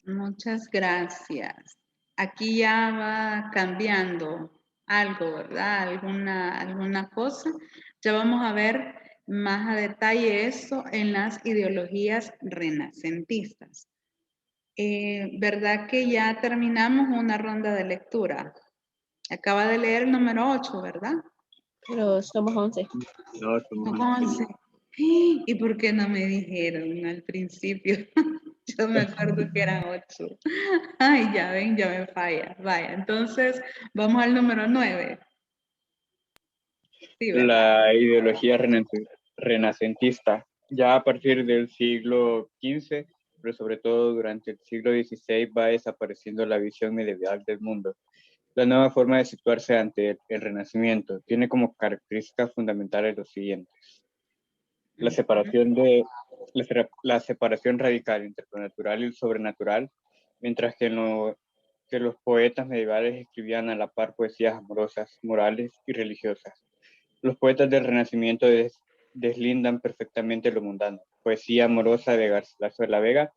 Muchas gracias. Aquí ya va cambiando algo, ¿verdad? Alguna cosa. Ya vamos a ver más a detalle esto en las ideologías renacentistas. ¿Verdad que ya terminamos una ronda de lectura? Acaba de leer el número 8, ¿verdad? Pero somos 11. No, somos 11. ¿Y por qué no me dijeron al principio? Yo me acuerdo que eran 8. Ay, ya ven, ya me falla. Vaya, entonces vamos al número 9. Sí, ¿verdad? La ideología renacentista, ya a partir del siglo XV, pero sobre todo durante el siglo XVI, va desapareciendo la visión medieval del mundo. La nueva forma de situarse ante el Renacimiento tiene como características fundamentales los siguientes. La separación radical entre lo natural y lo sobrenatural, mientras que los poetas medievales escribían a la par poesías amorosas, morales y religiosas. Los poetas del Renacimiento deslindan perfectamente lo mundano, poesía amorosa de Garcilaso de la Vega,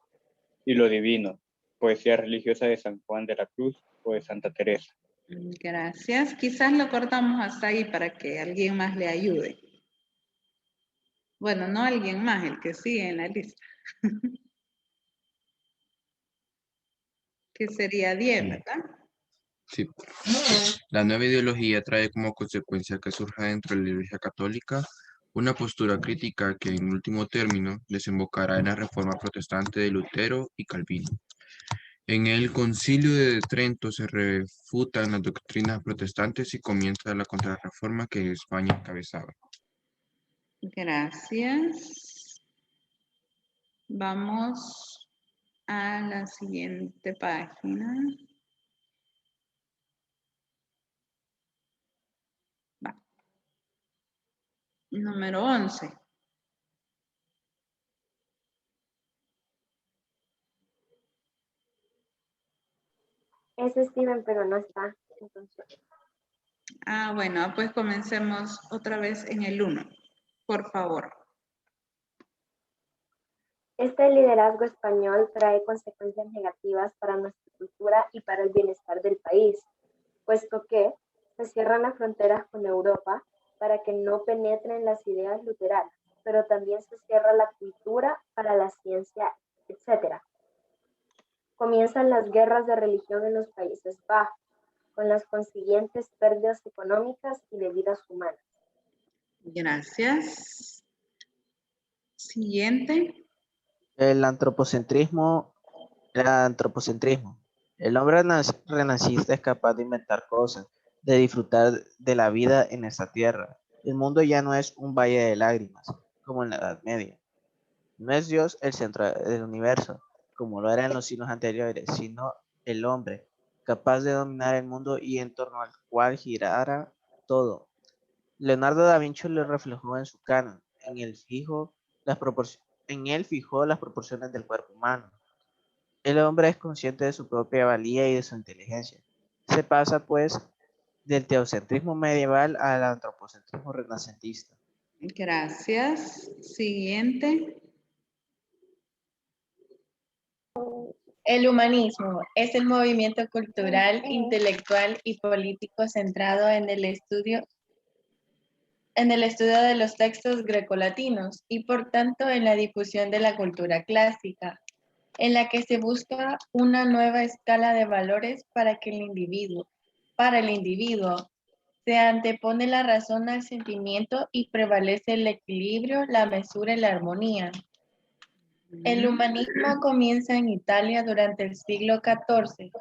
y lo divino, poesía religiosa de San Juan de la Cruz o de Santa Teresa. Gracias. Quizás lo cortamos hasta ahí para que alguien más le ayude. Bueno, no alguien más, el que sigue en la lista. Que sería 10, ¿verdad? Sí. La nueva ideología trae como consecuencia que surja dentro de la Iglesia Católica una postura crítica que, en último término, desembocará en la reforma protestante de Lutero y Calvino. En el Concilio de Trento se refutan las doctrinas protestantes y comienza la contrarreforma que España encabezaba. Gracias. Vamos a la siguiente página. Va. Número 11. Es Steven, pero no está. Entonces. Bueno, pues comencemos otra vez en el 1. Por favor. Este liderazgo español trae consecuencias negativas para nuestra cultura y para el bienestar del país, puesto que se cierran las fronteras con Europa para que no penetren las ideas luteranas, pero también se cierra la cultura para la ciencia etc. Comienzan las guerras de religión en los Países Bajos, con las consiguientes pérdidas económicas y de vidas humanas. Gracias. Siguiente. El antropocentrismo. El hombre renacista es capaz de inventar cosas, de disfrutar de la vida en esta tierra. El mundo ya no es un valle de lágrimas, como en la Edad Media. No es Dios el centro del universo, como lo era en los siglos anteriores, sino el hombre, capaz de dominar el mundo y en torno al cual girara todo. Leonardo da Vinci lo reflejó en su canon. En él fijó las proporciones del cuerpo humano. El hombre es consciente de su propia valía y de su inteligencia. Se pasa, pues, del teocentrismo medieval al antropocentrismo renacentista. Gracias. Siguiente. El humanismo es el movimiento cultural, intelectual y político centrado en el estudio de los textos grecolatinos y por tanto en la difusión de la cultura clásica, en la que se busca una nueva escala de valores para el individuo. Se antepone la razón al sentimiento y prevalece el equilibrio, la mesura y la armonía. El humanismo comienza en Italia durante el siglo XIV.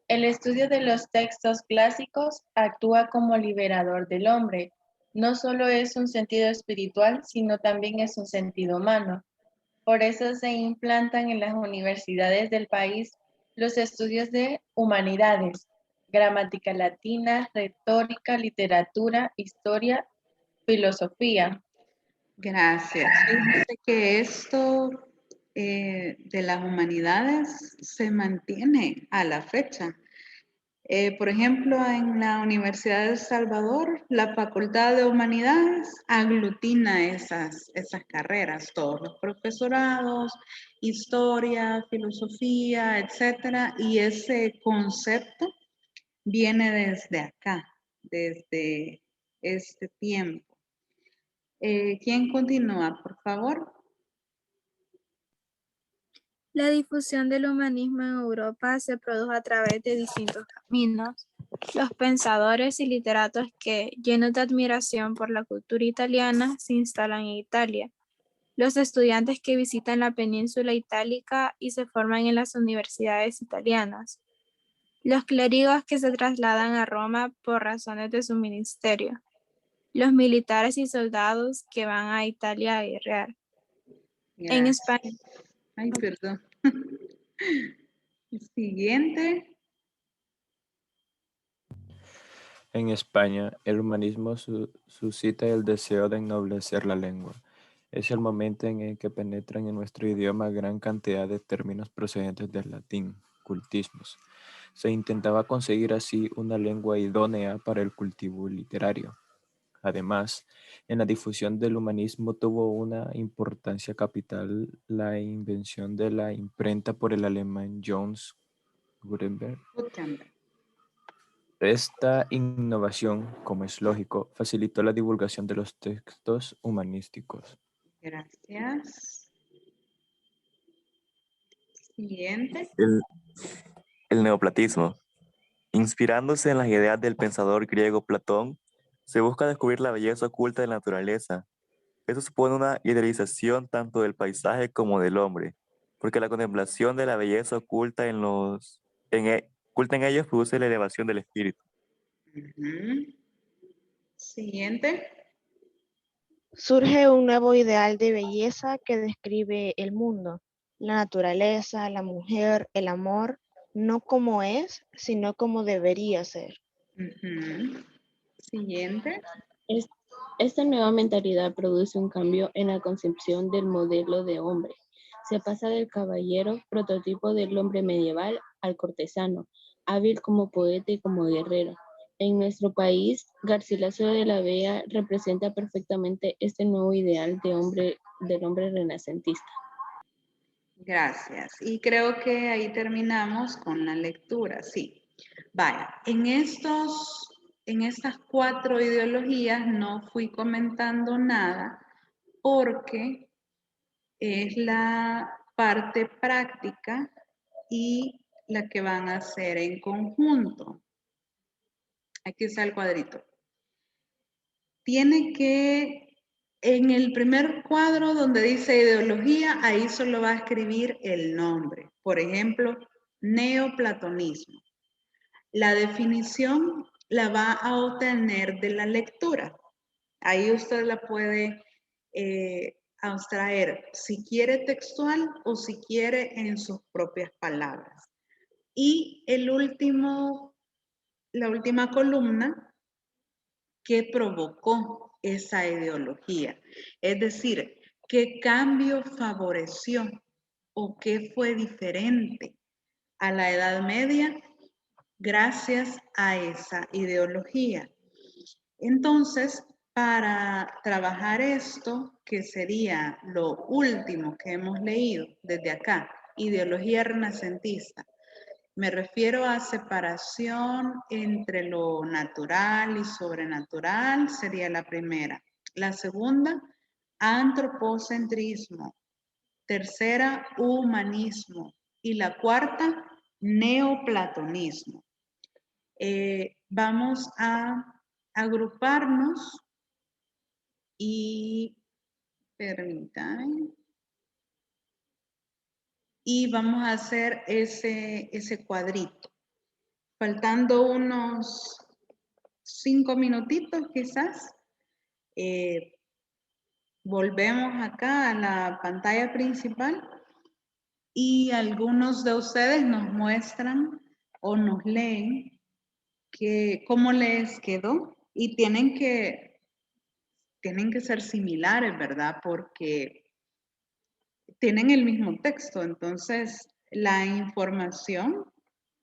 El estudio de los textos clásicos actúa como liberador del hombre. No solo es un sentido espiritual, sino también es un sentido humano. Por eso se implantan en las universidades del país los estudios de humanidades, gramática latina, retórica, literatura, historia, filosofía. Gracias. Fíjense que esto de las humanidades se mantiene a la fecha. Por ejemplo, en la Universidad de El Salvador, la Facultad de Humanidades aglutina esas carreras, todos los profesorados, historia, filosofía, etcétera, y ese concepto viene desde acá, desde este tiempo. ¿Quién continúa, por favor? La difusión del humanismo en Europa se produjo a través de distintos caminos. Los pensadores y literatos que, llenos de admiración por la cultura italiana, se instalan en Italia. Los estudiantes que visitan la península itálica y se forman en las universidades italianas. Los clérigos que se trasladan a Roma por razones de su ministerio. Los militares y soldados que van a Italia a guerrear. En España. Ay, perdón. Siguiente. En España, el humanismo suscita el deseo de ennoblecer la lengua. Es el momento en el que penetran en nuestro idioma gran cantidad de términos procedentes del latín, cultismos. Se intentaba conseguir así una lengua idónea para el cultivo literario. Además, en la difusión del humanismo tuvo una importancia capital la invención de la imprenta por el alemán Johannes Gutenberg. Esta innovación, como es lógico, facilitó la divulgación de los textos humanísticos. Gracias. Siguiente. El neoplatismo. Inspirándose en las ideas del pensador griego Platón, se busca descubrir la belleza oculta de la naturaleza. Eso supone una idealización tanto del paisaje como del hombre, porque la contemplación de la belleza oculta en ellos produce la elevación del espíritu. Siguiente. Surge un nuevo ideal de belleza que describe el mundo, la naturaleza, la mujer, el amor, no como es, sino como debería ser. Siguiente. Esta nueva mentalidad produce un cambio en la concepción del modelo de hombre. Se pasa del caballero, prototipo del hombre medieval, al cortesano, hábil como poeta y como guerrero. En nuestro país, Garcilaso de la Vega representa perfectamente este nuevo ideal del hombre renacentista. Gracias. Y creo que ahí terminamos con la lectura, sí. Vaya, en estas 4 ideologías no fui comentando nada porque es la parte práctica y la que van a hacer en conjunto. Aquí está el cuadrito. Tiene que, en el primer cuadro donde dice ideología, ahí solo va a escribir el nombre. Por ejemplo, neoplatonismo. La definición la va a obtener de la lectura. Ahí usted la puede abstraer si quiere textual o si quiere en sus propias palabras. Y la última columna, ¿qué provocó esa ideología? Es decir, ¿qué cambio favoreció o qué fue diferente a la Edad Media gracias a esa ideología? Entonces, para trabajar esto, que sería lo último que hemos leído desde acá, ideología renacentista, me refiero a separación entre lo natural y sobrenatural, sería la primera. La segunda, antropocentrismo. Tercera, humanismo. Y la cuarta, neoplatonismo. Vamos a agruparnos y permítanme. Y vamos a hacer ese cuadrito. Faltando unos 5 minutitos quizás, volvemos acá a la pantalla principal y algunos de ustedes nos muestran o nos leen cómo les quedó y tienen que ser similares, ¿verdad? Porque tienen el mismo texto, entonces la información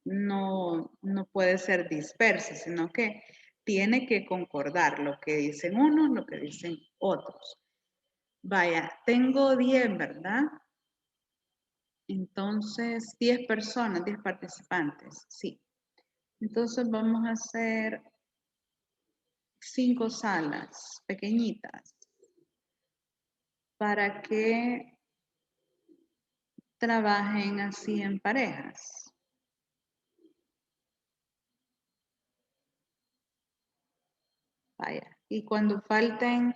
no puede ser dispersa, sino que tiene que concordar lo que dicen unos, lo que dicen otros. Vaya, tengo 10, ¿verdad? Entonces, 10 personas, 10 participantes, sí. Entonces vamos a hacer 5 salas pequeñitas para que trabajen así en parejas. Vaya, y cuando falten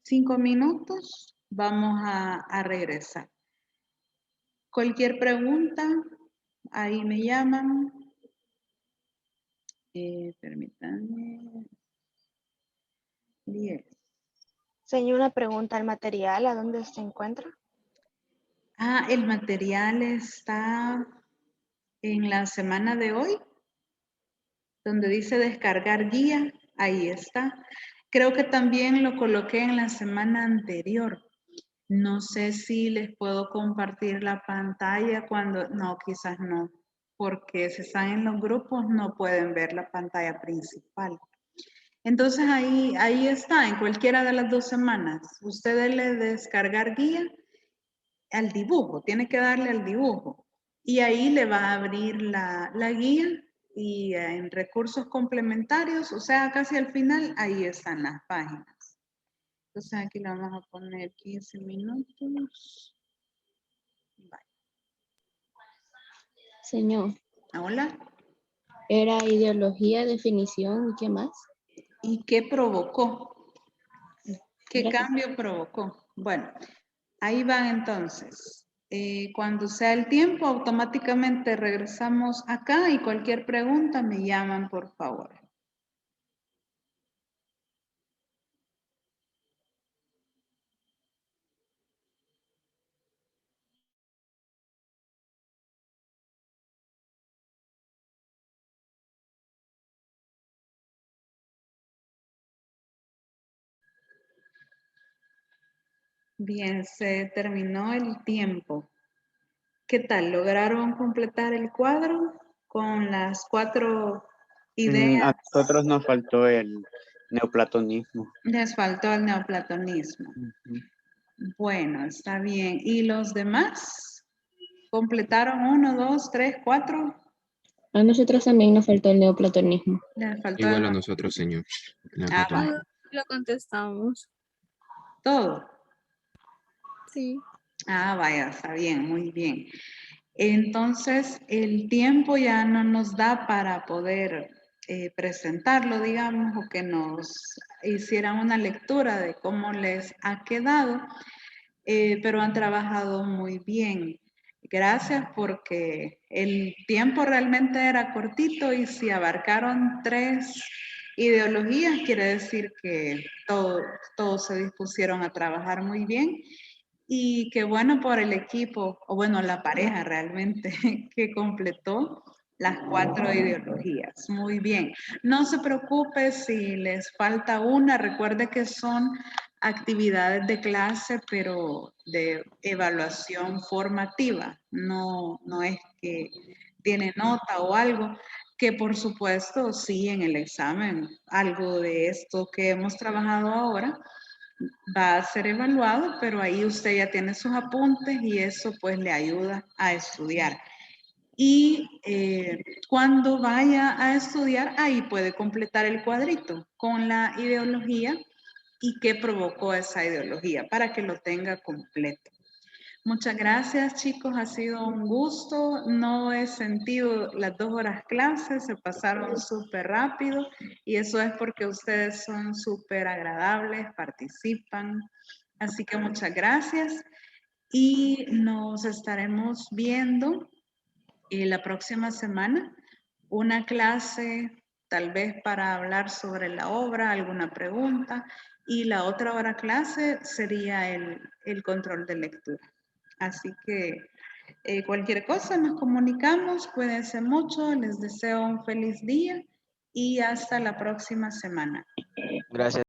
5 minutos, vamos a regresar. Cualquier pregunta, ahí me llaman. Permítanme. 10. Señor, una pregunta, ¿el material a dónde se encuentra? El material está en la semana de hoy, donde dice descargar guía, ahí está. Creo que también lo coloqué en la semana anterior. No sé si les puedo compartir la pantalla cuando, no, quizás no, porque si están en los grupos no pueden ver la pantalla principal. Entonces ahí está, en cualquiera de las 2 semanas. Usted le descargar guía al dibujo, tiene que darle al dibujo. Y ahí le va a abrir la guía y en recursos complementarios, o sea, casi al final, ahí están las páginas. Entonces aquí le vamos a poner 15 minutos. Vale. Señor. Hola. Era ideología, definición, ¿y qué más? ¿Y qué provocó? ¿Qué cambio provocó? Bueno, ahí van entonces. Cuando sea el tiempo, automáticamente regresamos acá y cualquier pregunta me llaman, por favor. Bien, se terminó el tiempo. ¿Qué tal? ¿Lograron completar el cuadro con las 4 ideas? A nosotros nos faltó el neoplatonismo. Les faltó el neoplatonismo. Bueno, está bien. ¿Y los demás? ¿Completaron 1, 2, 3, 4? A nosotros también nos faltó el neoplatonismo. Les faltó Igual a nosotros, señor. bueno. Lo contestamos. ¿Todo? Sí. Ah, vaya, está bien, muy bien. Entonces, el tiempo ya no nos da para poder presentarlo, digamos, o que nos hicieran una lectura de cómo les ha quedado, pero han trabajado muy bien. Gracias porque el tiempo realmente era cortito y si abarcaron 3 ideologías, quiere decir que todos se dispusieron a trabajar muy bien. Y qué bueno por el equipo, o bueno, la pareja realmente, que completó las 4 ideologías. Muy bien. No se preocupe si les falta una. Recuerde que son actividades de clase, pero de evaluación formativa. No es que tiene nota o algo, que por supuesto sí en el examen, algo de esto que hemos trabajado ahora va a ser evaluado, pero ahí usted ya tiene sus apuntes y eso pues le ayuda a estudiar. Y cuando vaya a estudiar, ahí puede completar el cuadrito con la ideología y qué provocó esa ideología para que lo tenga completo. Muchas gracias, chicos. Ha sido un gusto. No he sentido las 2 horas clases, se pasaron súper rápido y eso es porque ustedes son súper agradables, participan. Así que muchas gracias y nos estaremos viendo la próxima semana. Una clase tal vez para hablar sobre la obra, alguna pregunta y la otra hora clase sería el control de lectura. Así que cualquier cosa nos comunicamos, cuídense mucho, les deseo un feliz día y hasta la próxima semana. Gracias.